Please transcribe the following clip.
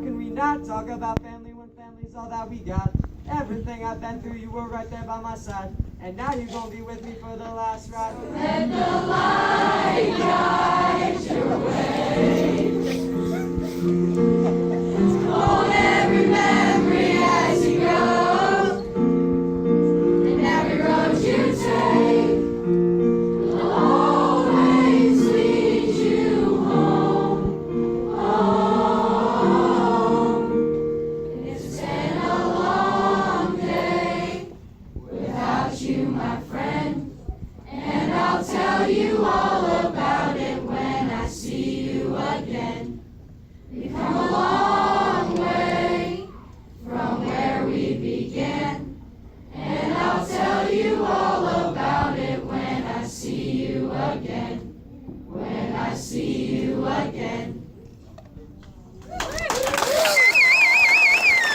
can we not talk about family when family's all that we got? Everything I've been through, you were right there by my side. And now you're gonna be with me for the last ride. Let the light guide your way. Hold every memory as you go, and every road you take will always lead you home, home. And it's been a long day without you, my friend, and I'll tell you all about it when I see you again.